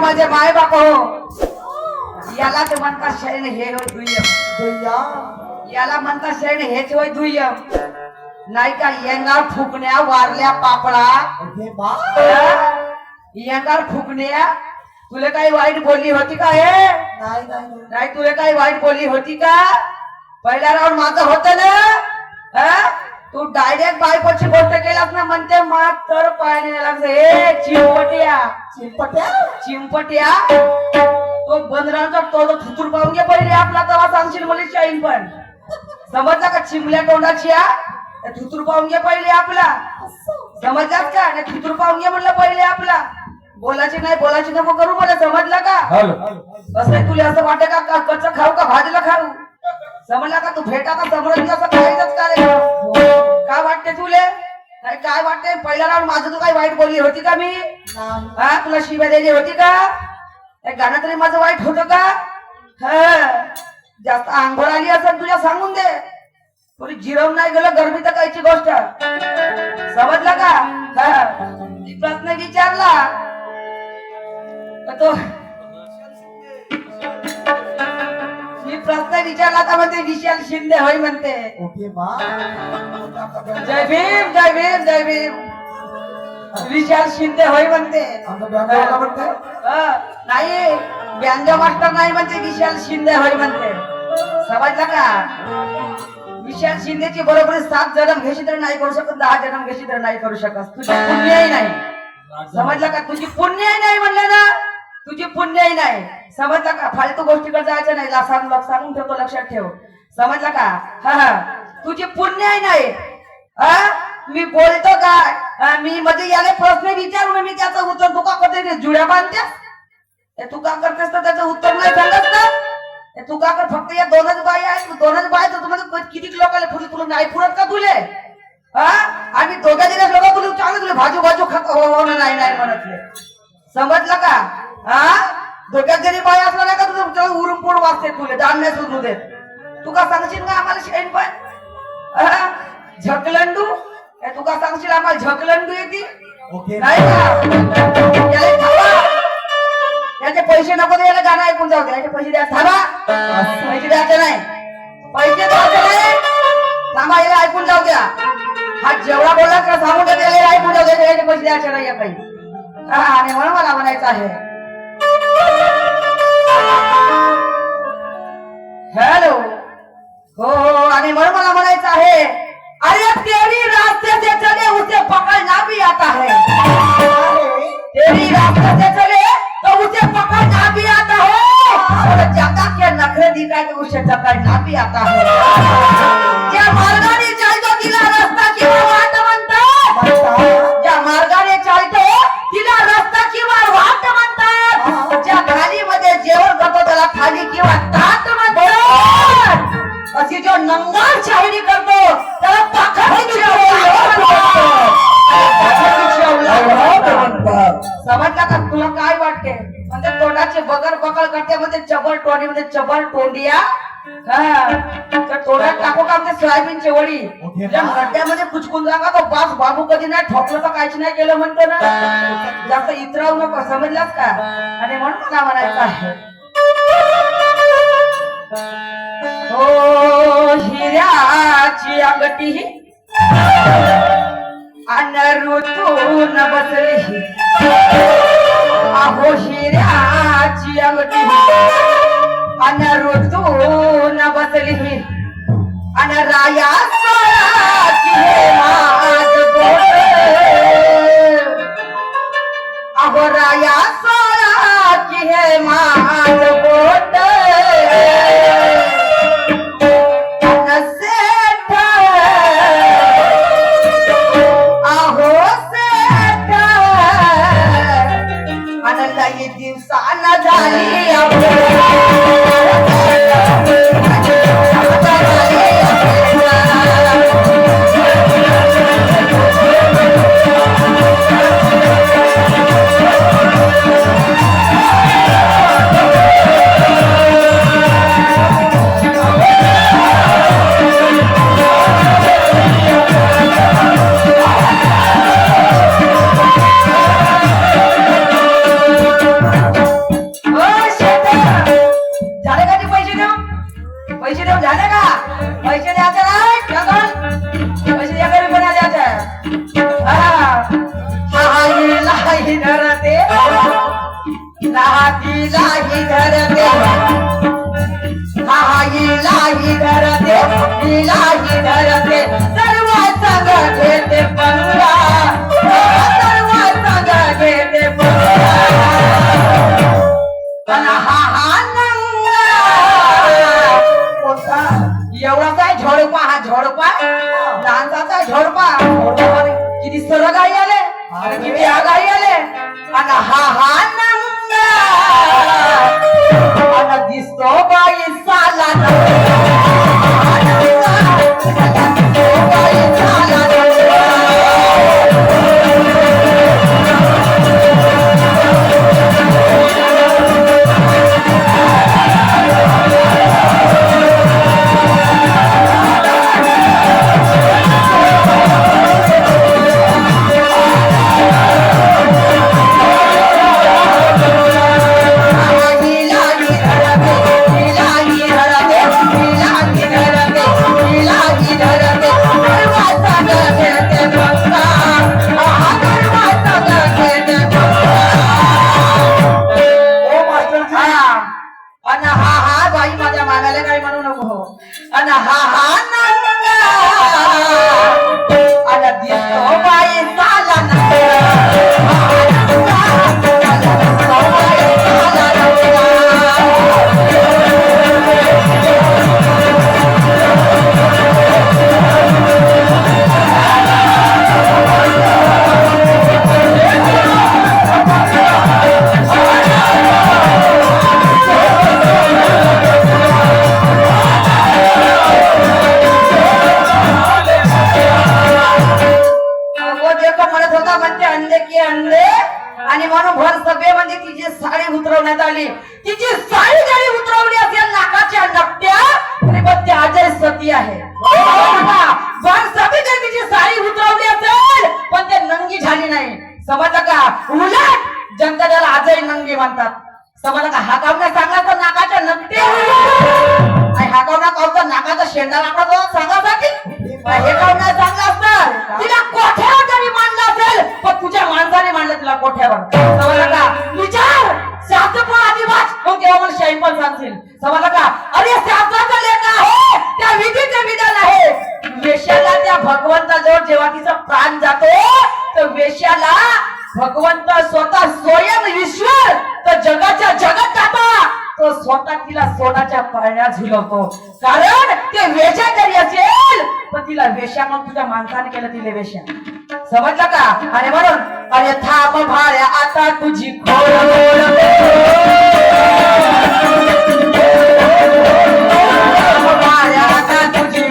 माझे माय बाप हो, याला ते म्हणतात शैन हे होय दुय्यम, याला म्हणतात शैन हेच होय दुय्यम. नाही का येंगार फुकण्या वारल्या पापडा, येंगार फुकण्या तुला काही वाईट बोलली होती का? हे नाही तुला काही वाईट बोलली होती का? पहिल्या राऊंड माझं होतं ना, तू डायरेक्ट बायकोची गोष्ट केलास ना, म्हणते मात्र पायाने लागत. हे चिंपट्या चिंपट्या चिंपट्या तो बंदरांचा तो थुतूर पाहून घे पहिले आपला, तेव्हा सांगशील मुली शाईन. पण समजला का? चिमल्या तोंडाची थुतूर पाहून घे पहिले आपला, समजलात का? थुतूर पाहून घे म्हणलं पहिले आपला. बोलायची नाही, बोलायची नको करू मला, समजलं का? असं तुला असं वाटत का कच्चं खाऊ का भाजीला खाऊ? समजला का? तू भेटा का समोर असं खायचंच का रे? काय वाटते तुले? नाही काय वाटते? पहिल्या राऊंड माझं तू काही वाईट बोलली होती का मी? तुला शिव्या दिली होती का? गाणं तरी माझं वाईट होतं का? जास्त आंघोळ आली असं तुझ्या सांगून दे. थोडी जिरवून नाही गेलं गरमी तर कायची गोष्ट, समजलं का? प्रश्न विचारला तो, मी प्रश्न विचारला तर म्हणते विशाल शिंदे होय म्हणते. जय भीम जय भीम जय भीम. विशाल शिंदे होय म्हणते. नाही व्यंग मास्टर नाही म्हणते, विशाल शिंदे होय म्हणते. समजलं का? विशाल शिंदेची बरोबर 7 जन्म घेशी तर नाही करू शकत, 10 जन्म घेशी तर नाही करू शकत. तुझी पुण्यही नाही, समजलं का? तुझी पुण्यही नाही म्हणलं ना, तुझी पुण्यही नाही. समजलं का? फालतू गोष्टीकडे जायचं नाही, सांगून ठेवतो, लक्षात ठेव. समजलं का? तुझी पुण्यही नाही. मी बोलतो काय? मी म्हणजे याला प्रश्न विचारून मी त्याचं उत्तर तू का करते? जुड्या बांधतेस तू का करतेस तर त्याचं उत्तर नाही सांगत ना? तू का कर? फक्त या 2च बाई आहेत, 2च बाय तर तुम्हाला किती लोकांना पुढे तुला नाही पुरत का तुले? आम्ही दोघा दिवस लोक तुला चांगलं तुला भाजू भाजू खात हो नाही नाही म्हणतले, समजलं का? दोघ्यात जरी बाई असला नाही का तुझं उरून पोड वाचते तुले, दान नाही सुरू देत. तू का सांगशील का आम्हाला शेण पण झकलंडू? तू का सांगशील आम्हाला झकलंडू येते नाही का? याचे पैसे नको दे, याला गाणं ऐकून जाऊ दे. याचे पैसे द्या, थांबा. पैसे द्यायचे नाही, पैसे द्यायचे नाही, थांबा. याला ऐकून जाऊ द्या. हा जेवढा बोलला का सांगून द्या, याला ऐकून जाऊ द्या. याचे पैसे द्यायचे नाही या काही. आणि म्हणून मला म्हणायचं आहे, हॅलो हो, आणि म्हणून मला म्हणायचं आहे, अरे तेरी रास्ते से चले उसे पकड़ना भी आता है. तेरी रास्ते से चले तो उसे पकड़ना भी आता है, और ज्यादा के नखरे दिखाए तो उसे पकड़ना भी आता है. ज्या मार्गाने चालतो तिला रस्ता किंवा वाट म्हणतात, ज्या मार्गाने चालतो तिला रस्ता किंवा वाट म्हणतात, ज्या थालीमध्ये जेवण करतो त्याला थाली किंवा ताट म्हणतात. अशी जो नंगार शायरी करतो त्याला पाखंडी समजला का? तुला काय वाटते? म्हणजे तोंडाचे बगर बकल करते, म्हणजे चबल टोंडी, म्हणजे चबल टोंडिया. तर तोंडात टाकू का म्हणजे सोयाबीनची वडी, गड्ड्यामध्ये कुचकून जागा तो बास बाबू कधी नाही ठोकलं तर काहीच नाही केलं म्हणतो ना. जास्त इतरावू नको, समजलास का? आणि म्हणून मला म्हणायचं आहे, हो हिऱ्याची अंगठी अन ऋतून बसली, अहो हिऱ्याची अंगठी अन ऋतून बसली, अन राया सोळाची माझ बोट, अहो राया सोळाची हे माझ बोट. दिवसाला झाली लाही धरते लाही धरते लाही धरते लाही धरते सर्व संग घेते पंगा सर्व संग घेते पंगा पण हा नंगा कोणता एवढाचा झोडपा हा झोडपा लहानचा झोडपा किती सर्व गाई आले किती आगाई आले आणि हा नंगा आणि दिसतो बाई साला दिसतो बाई साला आणि म्हणून भर सभेमध्ये तिची साडी उतरवण्यात आली तिची साडी जरी उतरवली असेल नाकाच्या नकट्या तरी पण ती अजय सती आहे भर सभेत तिची साडी उतरवली असेल पण ते नंगी झाली नाही समजलं का उलट जनता त्याला अजय नंगी म्हणतात समजलं का हाकावण्या सांगला तर नाकाच्या नकटे आणि हाकावण्या कावचा नाकाचा शेंडा आपला सांगासाठी हे कावण्या सांगला असतं तिला कोठ्यावर जरी मांडलं असेल पण तुझ्या माणसाने मांडलं तिला कोठ्यावर समजलं का विचार शास्त्र पण आधी वाच मग तेव्हा मला शाही पण सांगतील समजलं का अरे शास्त्राचा लेख आहे त्या विधीचे विधान आहे वेश्याला त्या भगवंताजवळ जेव्हा तिचा प्राण जातो तर वेश्याला भगवंत स्वतः स्वयं ईश्वर तर जगाच्या जगत जाता तो स्वतः तिला सोनाच्या पाळण्यात झुलवतो कारण ते वेश्या जरी असेल पण तिला वेश्या मग तुझ्या माणसाने केलं तिला वेश्या समजलं का आणि म्हणून अरे थांब भाड्या आता तुझी भाड्या आता तुझी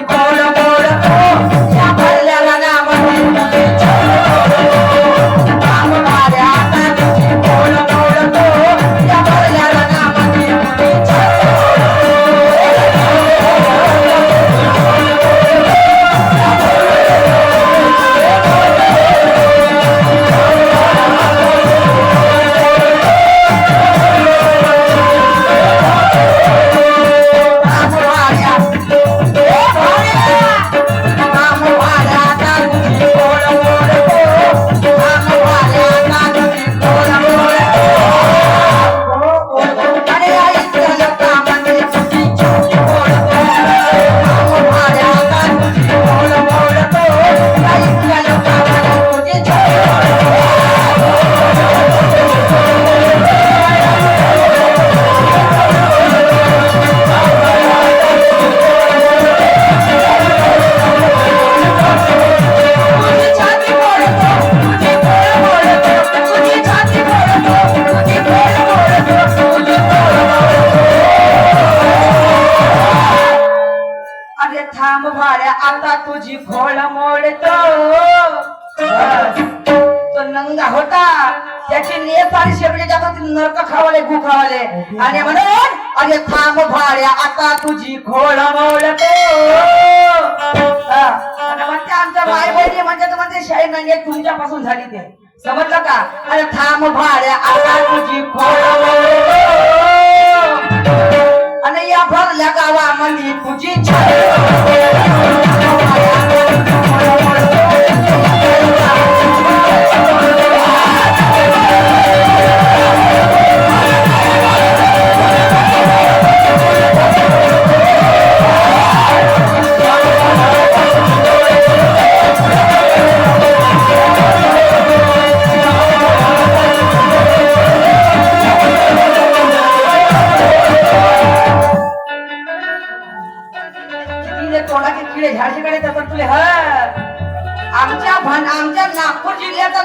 आता तुझी खोळ मोडतो तो नंगा होता त्याची नेस आणि शेपटी जात होती नरक खावाले गु खावाले आणि म्हणून अरे थांब भाड्या आता तुझी खोळ मोडतो म्हणते आमच्या माय बहिणी म्हणजे शाही नंगे तुमच्यापासून झाली ते समजलं का अरे थांब भाड्या आता तुझी खोळ मोडतो आणि या भरल्या गावामध्ये तुझी छाया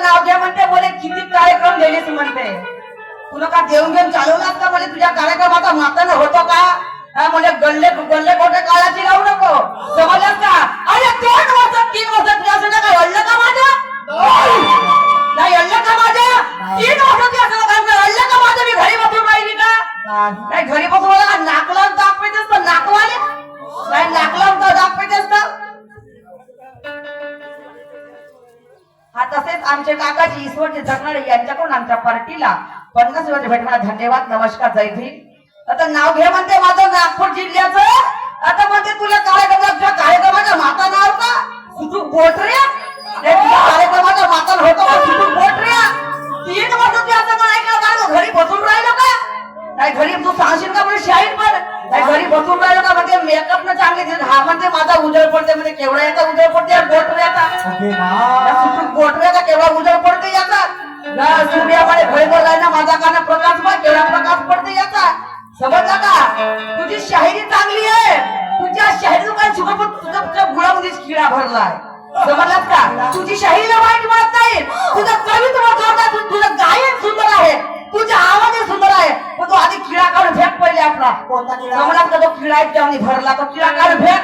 नाव घे म्हणते बोले किती कार्यक्रम दिलेस म्हणते तुला का देऊन घेऊन चालवलास का म्हणजे तुझ्या कार्यक्रमाचा मातानं होतो का म्हणजे गल्ले गल्ले खोटे काळाची लावू नको समजलं का अरे 2 वर्ष 3 वर्ष तुझ्या असं काय अडलं का माझं नाही अडलं का माझ्या 3 वर्ष तुझ्या असं काय अडलं का माझं मी घरी बसून राहिली का नाही घरी बसून मला नाकला दाखवायचं असतं नाकवाले नाही नाकला दाखवायचं असतं हा तसेच आमचे काकाजी ईश्वरजी जगणारे यांच्याकडून आमच्या पार्टीला 50 रुपये भेटणार धन्यवाद नमस्कार जय भीम आता नाव घे म्हणते माझं नागपूर जिल्ह्याचं आता म्हणते तुला कार्यक्रमाच्या माता नाव का सुटू बोटऱ्या तुझ्या कार्यक्रमाच्या माता होतो का सुटू बोटऱ्या 3 वर्ष तू असं पण ऐकलं का घरी बसून राहिलो का नाही घरी तू सांगशील का म्हणजे शाहीर पण नाही घरी बसून राहिलो का म्हणजे मेकअप न चांगले हा म्हणते माझा उजळ पडते म्हणजे केवढा याचा उजळ पडते बोटऱ्याचा सुटू बोटऱ्याचा केवढा उजळ पडते याचा सूर्यामध्ये घरी बोलायला माझा काना प्रकाश बा केवढा प्रकाश पडते याचा समजला का तुझी शाहिरी चांगली आहे तुझ्या शाहिरी तुझ्या गुळामध्येच किडा भरलाय समजलात का तुझी शाहिरीला वाईट म्हणत नाही तुझं कवित्व जोरदार तुझं गायन सुंदर आहे तुझा आवाज सुंदर आहे पण तू आधी किडा काढून फेक पहिले आपला समजलात का तो किडा आहे त्यामध्ये भरला तो किडा काढून फेक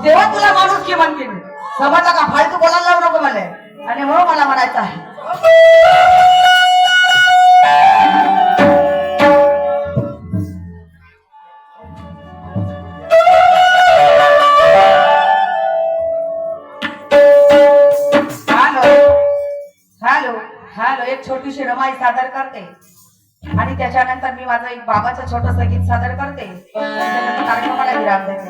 तेव्हा तुला माणूस की म्हणते मी समजला का फालतू बोलायला लावू नको मला आणि म्हणून मला म्हणायचं आहे एक छोटीशी रमाई सादर करते आणि त्याच्यानंतर मी माझं एक बाबाचं छोटस गीत सादर करते त्याच्यानंतर कार्यक्रमाला विराम देते